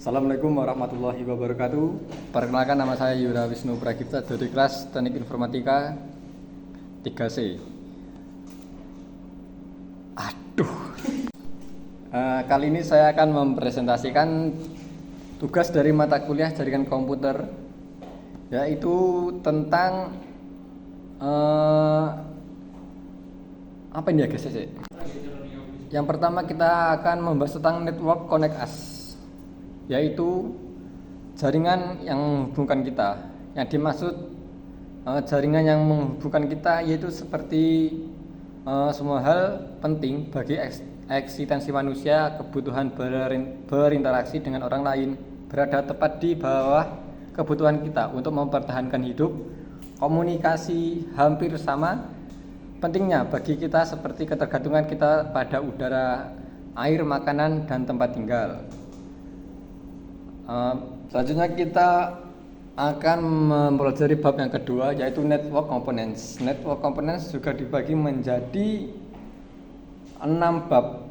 Assalamualaikum warahmatullahi wabarakatuh. Perkenalkan, nama saya Yura Wisnu Pragipta dari kelas Teknik Informatika 3C. Kali ini saya akan mempresentasikan tugas dari mata kuliah jaringan komputer, yaitu tentang apa ini ya guys? Yang pertama kita akan membahas tentang network connect us, yaitu jaringan yang menghubungkan kita. Yang dimaksud jaringan yang menghubungkan kita yaitu seperti semua hal penting bagi eksistensi manusia, kebutuhan berinteraksi dengan orang lain berada tepat di bawah kebutuhan kita untuk mempertahankan hidup. Komunikasi hampir sama pentingnya bagi kita seperti ketergantungan kita pada udara, air, makanan, dan tempat tinggal. Selanjutnya kita akan mempelajari bab yang kedua, yaitu network components. Network components juga dibagi menjadi 6 bab.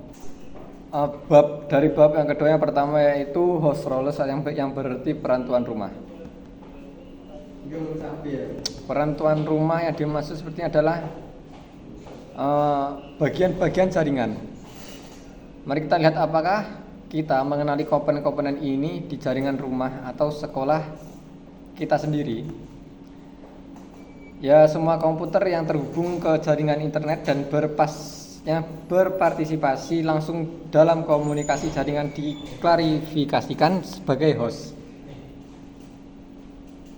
Dari bab yang kedua, yang pertama yaitu host roles yang berarti peran tuan rumah. Peran tuan rumah yang dimaksud seperti adalah bagian-bagian jaringan. Mari kita lihat apakah kita mengenali komponen-komponen ini di jaringan rumah atau sekolah kita sendiri. Ya, semua komputer yang terhubung ke jaringan internet dan berpartisipasi langsung dalam komunikasi jaringan diklarifikasikan sebagai host.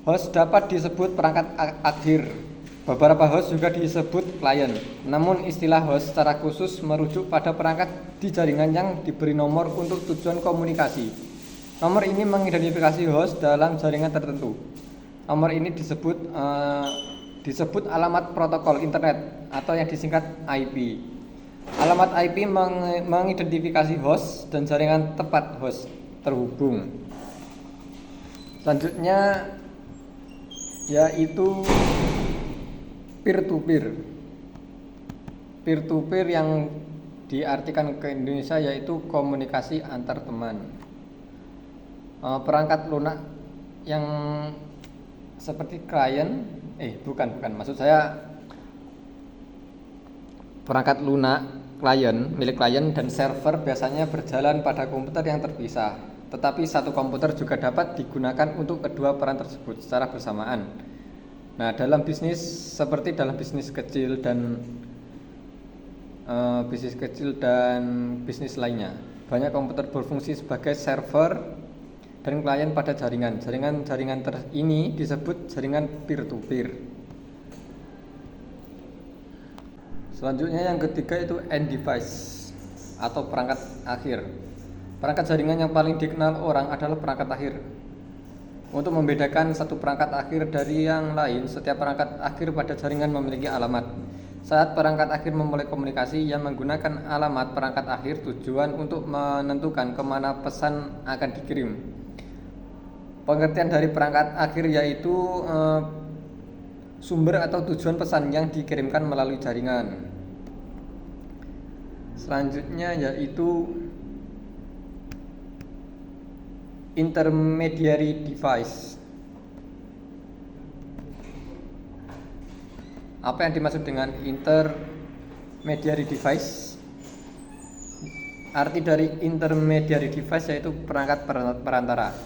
Host dapat disebut perangkat akhir. Beberapa host juga disebut klien. Namun istilah host secara khusus merujuk pada perangkat di jaringan yang diberi nomor untuk tujuan komunikasi. Nomor ini mengidentifikasi host dalam jaringan tertentu. Nomor ini disebut alamat protokol internet atau yang disingkat IP. Alamat IP mengidentifikasi host dan jaringan tempat host terhubung. Selanjutnya yaitu peer-to-peer. Peer-to-peer yang diartikan ke Indonesia yaitu komunikasi antar teman. Perangkat lunak yang seperti klien, maksud saya perangkat lunak milik klien dan server biasanya berjalan pada komputer yang terpisah. Tetapi satu komputer juga dapat digunakan untuk kedua peran tersebut secara bersamaan. Nah, dalam bisnis seperti dalam bisnis kecil dan bisnis lainnya, banyak komputer berfungsi sebagai server dan klien pada jaringan. Jaringan ini disebut jaringan peer-to-peer. Selanjutnya yang ketiga itu end device atau perangkat akhir. Perangkat jaringan yang paling dikenal orang adalah perangkat akhir. Untuk membedakan satu perangkat akhir dari yang lain, setiap perangkat akhir pada jaringan memiliki alamat. Saat perangkat akhir memulai komunikasi, ia menggunakan alamat perangkat akhir tujuan untuk menentukan kemana pesan akan dikirim. Pengertian dari perangkat akhir yaitu sumber atau tujuan pesan yang dikirimkan melalui jaringan. Selanjutnya yaitu intermediary device. Apa yang dimaksud dengan intermediary device? Arti dari intermediary device yaitu perangkat perantara.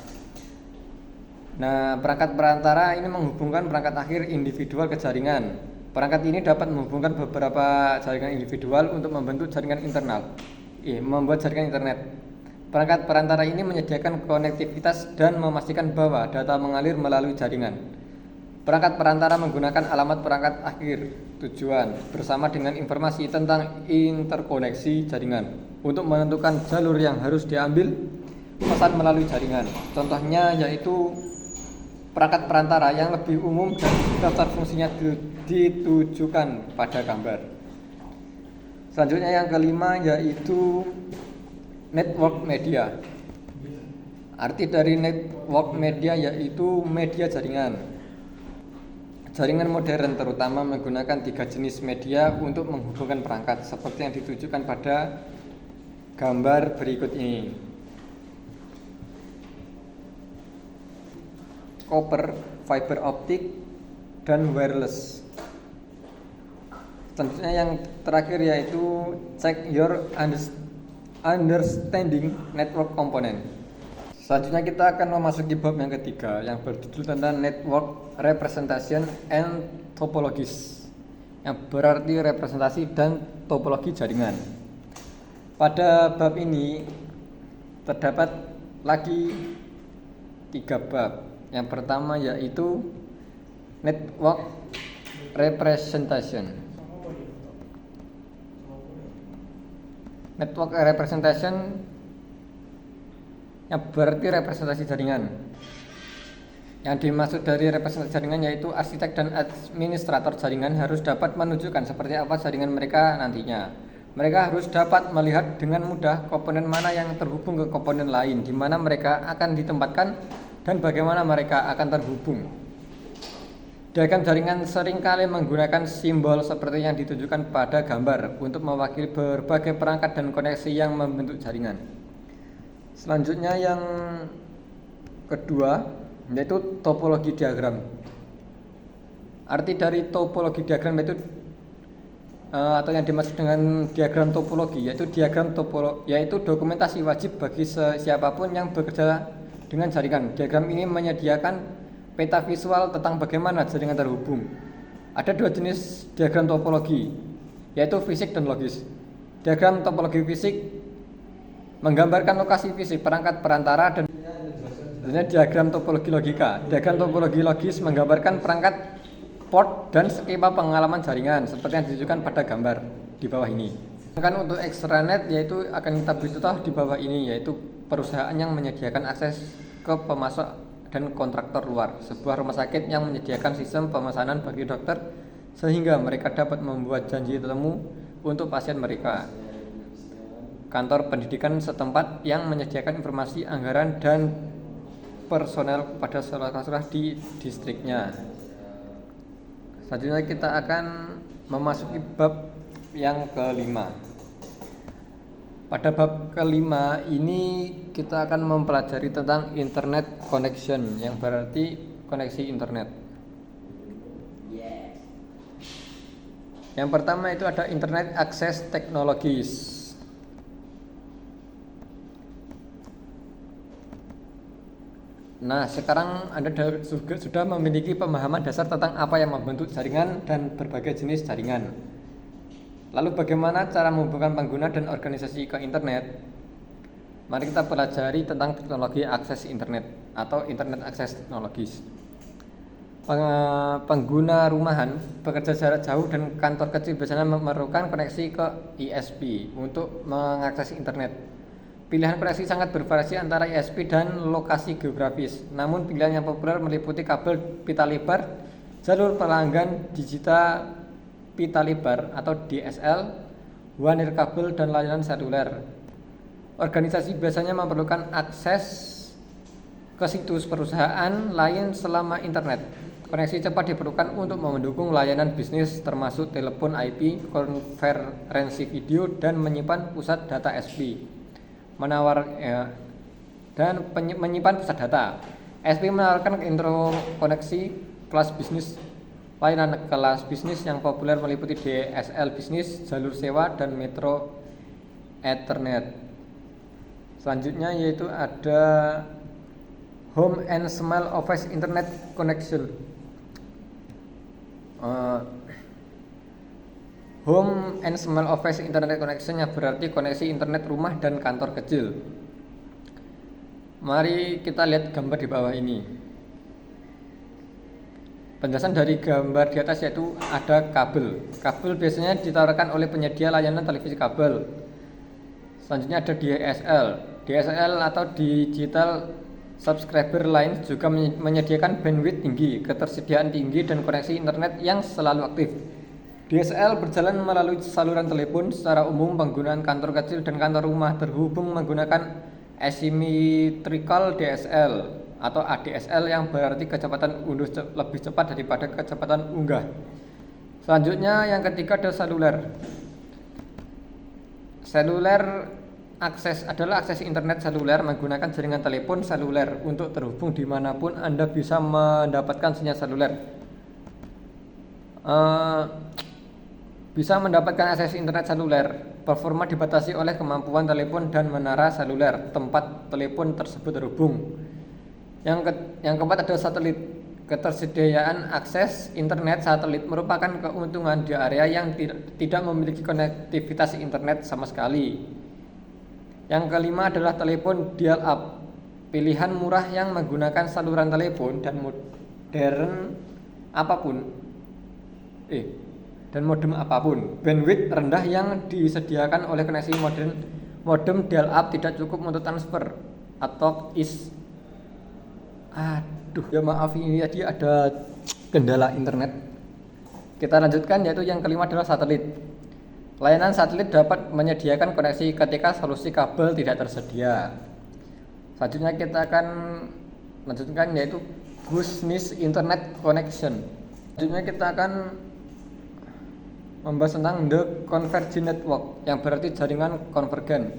Nah, perangkat perantara ini menghubungkan perangkat akhir individual ke jaringan. Perangkat ini dapat menghubungkan beberapa jaringan individual untuk membentuk jaringan membuat jaringan internet. Perangkat perantara ini menyediakan konektivitas dan memastikan bahwa data mengalir melalui jaringan. Perangkat perantara menggunakan alamat perangkat akhir tujuan bersama dengan informasi tentang interkoneksi jaringan untuk menentukan jalur yang harus diambil pesan melalui jaringan. Contohnya yaitu perangkat perantara yang lebih umum dan daftar fungsinya ditujukan pada gambar. Selanjutnya yang kelima yaitu network media. Arti dari network media yaitu media jaringan. Jaringan modern terutama menggunakan 3 jenis media untuk menghubungkan perangkat seperti yang ditujukan pada gambar berikut ini. copper, fiber optik, dan wireless. Selanjutnya yang terakhir yaitu check your understanding network component. Selanjutnya kita akan memasuki bab yang ketiga yang berjudul tentang network representation and topologies, yang berarti representasi dan topologi jaringan. Pada bab ini terdapat lagi 3 bab. Yang pertama yaitu network representation. Network representation yang berarti representasi jaringan. Yang dimaksud dari representasi jaringan yaitu arsitek dan administrator jaringan harus dapat menunjukkan seperti apa jaringan mereka nantinya. Mereka harus dapat melihat dengan mudah komponen mana yang terhubung ke komponen lain, di mana mereka akan ditempatkan dan bagaimana mereka akan terhubung. Diagram jaringan seringkali menggunakan simbol seperti yang ditunjukkan pada gambar untuk mewakili berbagai perangkat dan koneksi yang membentuk jaringan. Selanjutnya yang kedua yaitu topologi diagram. Arti dari topologi diagram atau yang dimaksud dengan diagram topologi yaitu yaitu dokumentasi wajib bagi siapapun yang bekerja dengan jaringan. Diagram ini menyediakan peta visual tentang bagaimana jaringan terhubung. Ada 2 jenis diagram topologi, yaitu fisik dan logis. Diagram topologi fisik menggambarkan lokasi fisik perangkat perantara dan diagram topologi logika. Diagram topologi logis menggambarkan perangkat port dan skema pengalaman jaringan seperti yang ditunjukkan pada gambar di bawah ini. Sedangkan untuk extranet yaitu akan kita beritahu di bawah ini, yaitu perusahaan yang menyediakan akses ke pemasok dan kontraktor luar, sebuah rumah sakit yang menyediakan sistem pemesanan bagi dokter sehingga mereka dapat membuat janji temu untuk pasien mereka. Kantor pendidikan setempat yang menyediakan informasi anggaran dan personel kepada sekolah-sekolah di distriknya. Selanjutnya kita akan memasuki bab yang kelima. Pada bab kelima ini kita akan mempelajari tentang internet connection, yang berarti koneksi internet. Yang pertama itu ada internet access technologies. Nah, sekarang Anda sudah memiliki pemahaman dasar tentang apa yang membentuk jaringan dan berbagai jenis jaringan. Lalu bagaimana cara menghubungkan pengguna dan organisasi ke internet? Mari kita pelajari tentang teknologi akses internet atau internet access technologies. Pengguna rumahan, pekerja jarak jauh dan kantor kecil biasanya memerlukan koneksi ke ISP untuk mengakses internet. Pilihan koneksi sangat bervariasi antara ISP dan lokasi geografis. Namun pilihan yang populer meliputi kabel pita lebar, jalur pelanggan digital pita lebar atau DSL, one kabel dan layanan seluler. Organisasi biasanya memerlukan akses ke situs perusahaan lain selama internet. Koneksi cepat diperlukan untuk mendukung layanan bisnis termasuk telepon IP, konferensi video dan menyimpan pusat data SP. Menyimpan pusat data. SP menawarkan interkoneksi kelas bisnis. Layanan kelas bisnis yang populer meliputi DSL bisnis, jalur sewa, dan metro Ethernet. Selanjutnya yaitu ada Home and Small Office Internet Connection. Home and Small Office Internet Connection yang berarti koneksi internet rumah dan kantor kecil. Mari kita lihat gambar di bawah ini. Penjelasan dari gambar di atas yaitu ada kabel. Kabel biasanya ditawarkan oleh penyedia layanan televisi kabel. Selanjutnya ada DSL. DSL atau Digital Subscriber Line juga menyediakan bandwidth tinggi, ketersediaan tinggi, dan koneksi internet yang selalu aktif. DSL berjalan melalui saluran telepon. Secara umum penggunaan kantor kecil dan kantor rumah terhubung menggunakan asymmetrical DSL atau ADSL yang berarti kecepatan unduh lebih cepat daripada kecepatan unggah. Selanjutnya yang ketiga ada seluler. Seluler akses internet seluler menggunakan jaringan telepon seluler untuk terhubung dimanapun Anda bisa mendapatkan sinyal seluler. Bisa mendapatkan akses internet seluler. Performa dibatasi oleh kemampuan telepon dan menara seluler tempat telepon tersebut terhubung. Yang keempat ada satelit. Ketersediaan akses internet satelit merupakan keuntungan di area yang tidak memiliki konektivitas internet sama sekali. Yang kelima adalah telepon dial-up, pilihan murah yang menggunakan saluran telepon dan modem apapun. Bandwidth rendah yang disediakan oleh koneksi modem dial-up tidak cukup untuk transfer atau ya maaf, ini tadi ada kendala internet. Kita lanjutkan, yaitu yang kelima adalah satelit. Layanan satelit dapat menyediakan koneksi ketika solusi kabel tidak tersedia. Selanjutnya kita akan lanjutkan, yaitu business internet connection. Selanjutnya kita akan membahas tentang the convergent network, yang berarti jaringan konvergen,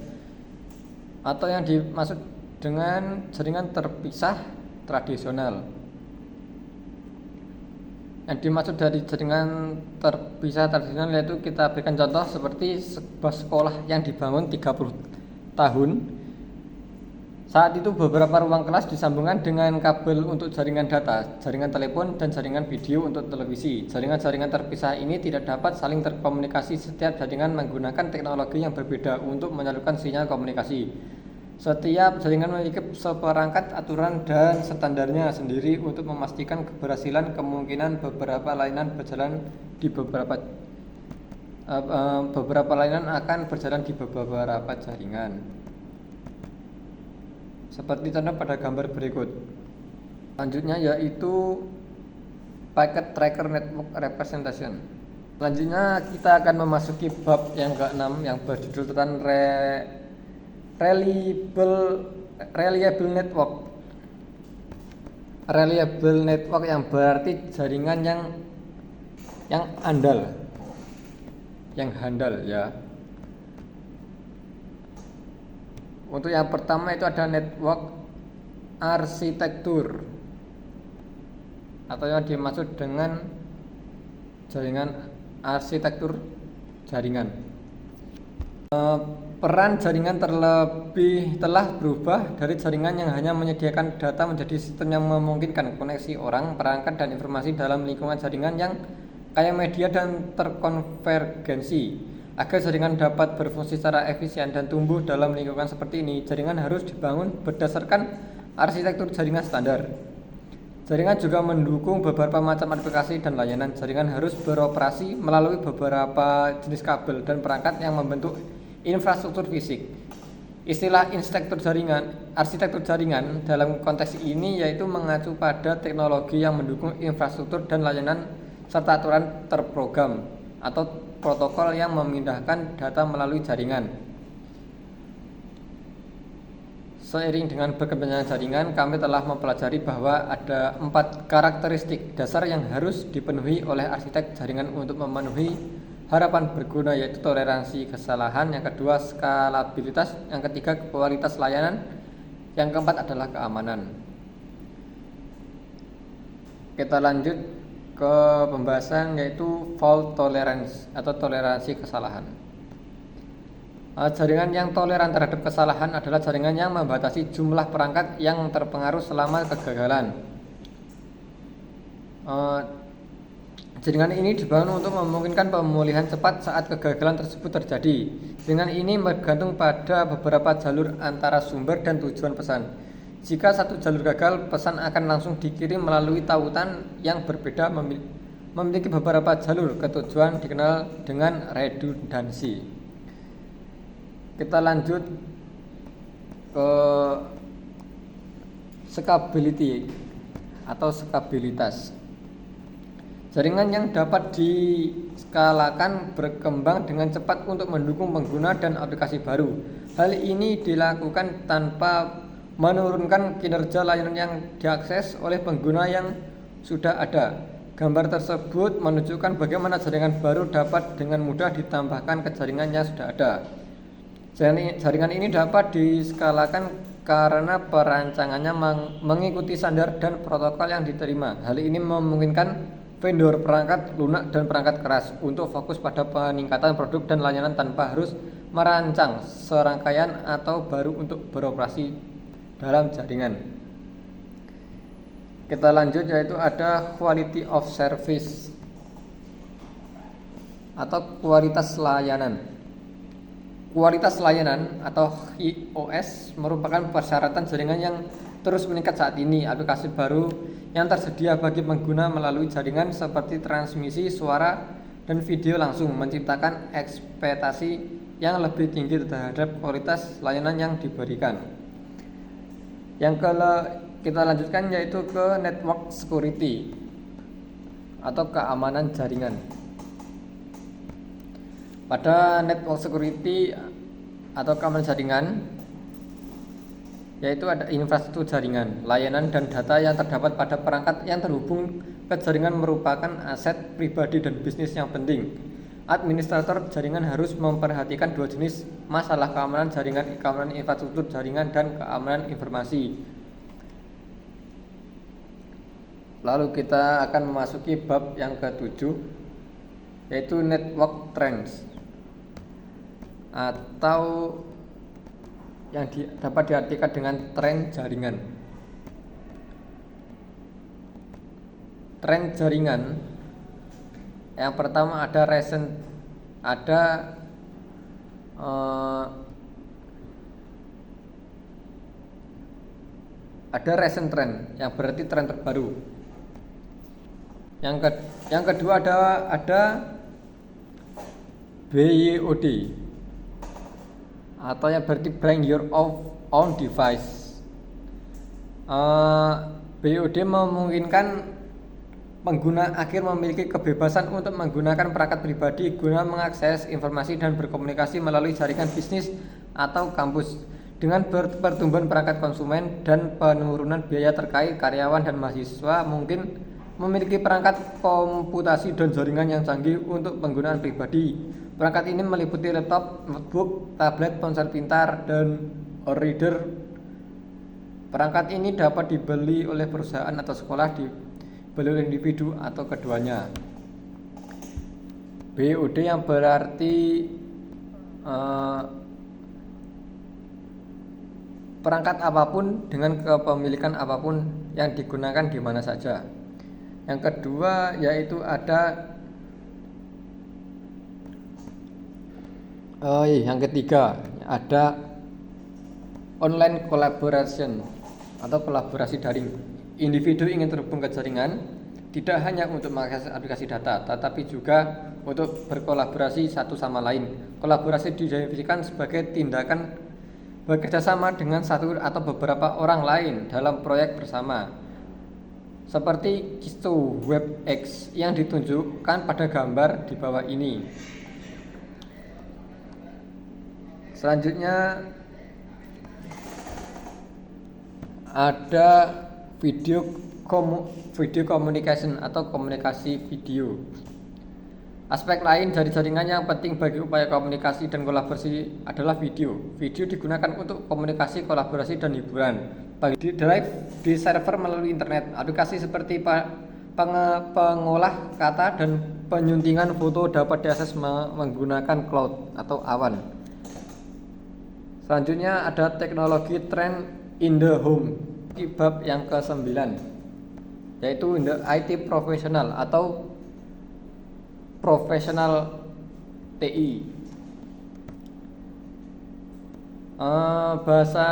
atau yang dimaksud dengan jaringan terpisah tradisional. Yang dimaksud dari jaringan terpisah tradisional yaitu kita berikan contoh seperti sebuah sekolah yang dibangun 30 tahun. Saat itu beberapa ruang kelas disambungkan dengan kabel untuk jaringan data, jaringan telepon, dan jaringan video untuk televisi. Jaringan-jaringan terpisah ini tidak dapat saling terkomunikasi. Setiap jaringan menggunakan teknologi yang berbeda untuk menyalurkan sinyal komunikasi. Setiap jaringan memiliki seperangkat aturan dan standarnya sendiri untuk memastikan keberhasilan. Kemungkinan beberapa layanan akan berjalan di beberapa jaringan. Seperti contoh pada gambar berikut. Selanjutnya yaitu Packet Tracker Network Representation. Selanjutnya kita akan memasuki bab yang ke-6 yang berjudul tentang reliable network. Reliable network yang berarti jaringan yang handal ya. Untuk yang pertama itu ada network arsitektur, atau yang dimaksud dengan jaringan arsitektur jaringan. Peran jaringan telah berubah dari jaringan yang hanya menyediakan data menjadi sistem yang memungkinkan koneksi orang, perangkat, dan informasi dalam lingkungan jaringan yang kaya media dan terkonvergensi. Agar jaringan dapat berfungsi secara efisien dan tumbuh dalam lingkungan seperti ini, jaringan harus dibangun berdasarkan arsitektur jaringan standar. Jaringan juga mendukung beberapa macam aplikasi dan layanan. Jaringan harus beroperasi melalui beberapa jenis kabel dan perangkat yang membentuk infrastruktur fisik. Istilah arsitektur jaringan dalam konteks ini yaitu mengacu pada teknologi yang mendukung infrastruktur dan layanan serta aturan terprogram atau protokol yang memindahkan data melalui jaringan. Seiring dengan berkembangnya jaringan, kami telah mempelajari bahwa ada 4 karakteristik dasar yang harus dipenuhi oleh arsitek jaringan untuk memenuhi harapan berguna, yaitu toleransi kesalahan, yang kedua skalabilitas, yang ketiga kualitas layanan, yang keempat adalah keamanan. Kita lanjut ke pembahasan yaitu fault tolerance atau toleransi kesalahan. Jaringan yang toleran terhadap kesalahan adalah jaringan yang membatasi jumlah perangkat yang terpengaruh selama kegagalan. Jaringan ini dibangun untuk memungkinkan pemulihan cepat saat kegagalan tersebut terjadi. Jaringan ini bergantung pada beberapa jalur antara sumber dan tujuan pesan. Jika satu jalur gagal, pesan akan langsung dikirim melalui tautan yang berbeda memiliki beberapa jalur ke tujuan dikenal dengan redundansi. Kita lanjut ke scalability atau skabilitas. Jaringan yang dapat diskalakan berkembang dengan cepat untuk mendukung pengguna dan aplikasi baru. Hal ini dilakukan tanpa menurunkan kinerja layanan yang diakses oleh pengguna yang sudah ada. Gambar tersebut menunjukkan bagaimana jaringan baru dapat dengan mudah ditambahkan ke jaringan yang sudah ada. Jaringan ini dapat diskalakan karena perancangannya mengikuti standar dan protokol yang diterima. Hal ini memungkinkan vendor perangkat lunak dan perangkat keras untuk fokus pada peningkatan produk dan layanan tanpa harus merancang serangkaian atau baru untuk beroperasi dalam jaringan. Kita lanjut, yaitu ada quality of service atau kualitas layanan. Kualitas layanan atau QoS merupakan persyaratan jaringan yang terus meningkat saat ini. Aplikasi baru yang tersedia bagi pengguna melalui jaringan seperti transmisi suara dan video langsung menciptakan ekspektasi yang lebih tinggi terhadap kualitas layanan yang diberikan. Kita lanjutkan, yaitu ke network security atau keamanan jaringan. Pada network security atau keamanan jaringan, yaitu ada infrastruktur jaringan, layanan dan data yang terdapat pada perangkat yang terhubung ke jaringan merupakan aset pribadi dan bisnis yang penting. Administrator jaringan harus memperhatikan dua jenis masalah: keamanan jaringan, keamanan infrastruktur jaringan, dan keamanan informasi. Lalu kita akan memasuki bab yang ke-7, yaitu network trends atau yang dapat diartikan dengan tren jaringan. Tren jaringan yang pertama ada recent trend, yang berarti tren terbaru. Yang kedua ada BYOD atau yang berarti bring your own device. BYOD memungkinkan pengguna akhir memiliki kebebasan untuk menggunakan perangkat pribadi guna mengakses informasi dan berkomunikasi melalui jaringan bisnis atau kampus. Dengan pertumbuhan perangkat konsumen dan penurunan biaya terkait, karyawan dan mahasiswa mungkin memiliki perangkat komputasi dan jaringan yang canggih untuk penggunaan pribadi. Perangkat ini meliputi laptop, notebook, tablet, ponsel pintar, dan e-reader. Perangkat ini dapat dibeli oleh perusahaan atau sekolah, dibeli oleh individu atau keduanya. BOD yang berarti perangkat apapun dengan kepemilikan apapun yang digunakan di mana saja. Yang kedua yaitu ada yang ketiga ada online collaboration atau kolaborasi daring. Individu ingin terhubung ke jaringan tidak hanya untuk mengakses aplikasi data, tetapi juga untuk berkolaborasi satu sama lain. Kolaborasi didefinisikan sebagai tindakan bekerjasama dengan satu atau beberapa orang lain dalam proyek bersama, seperti kisah WebEx yang ditunjukkan pada gambar di bawah ini. Selanjutnya ada video communication atau komunikasi video. Aspek lain dari jaringan yang penting bagi upaya komunikasi dan kolaborasi adalah video. Video digunakan untuk komunikasi, kolaborasi, dan hiburan. Bagi drive di server melalui internet, aplikasi seperti pengolah kata dan penyuntingan foto dapat diakses menggunakan cloud atau awan. Selanjutnya ada teknologi trend in the home, di bab yang ke-9, yaitu in the IT professional atau profesional TI. Bahasa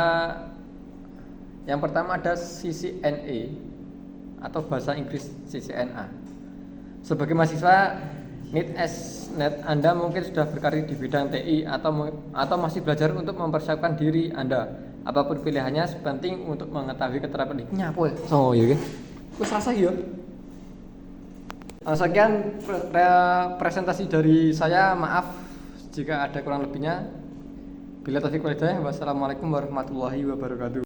yang pertama ada CCNA atau bahasa Inggris CCNA. Sebagai mahasiswa net Anda mungkin sudah berkarir di bidang TI atau masih belajar untuk mempersiapkan diri Anda. Apapun pilihannya, penting untuk mengetahui keterampilan ini. Nyapa? Oh iya kan? Wes rasa ya. Sekian presentasi dari saya. Maaf jika ada kurang lebihnya. Bila taufiq wal hidayah. Wassalamualaikum warahmatullahi wabarakatuh.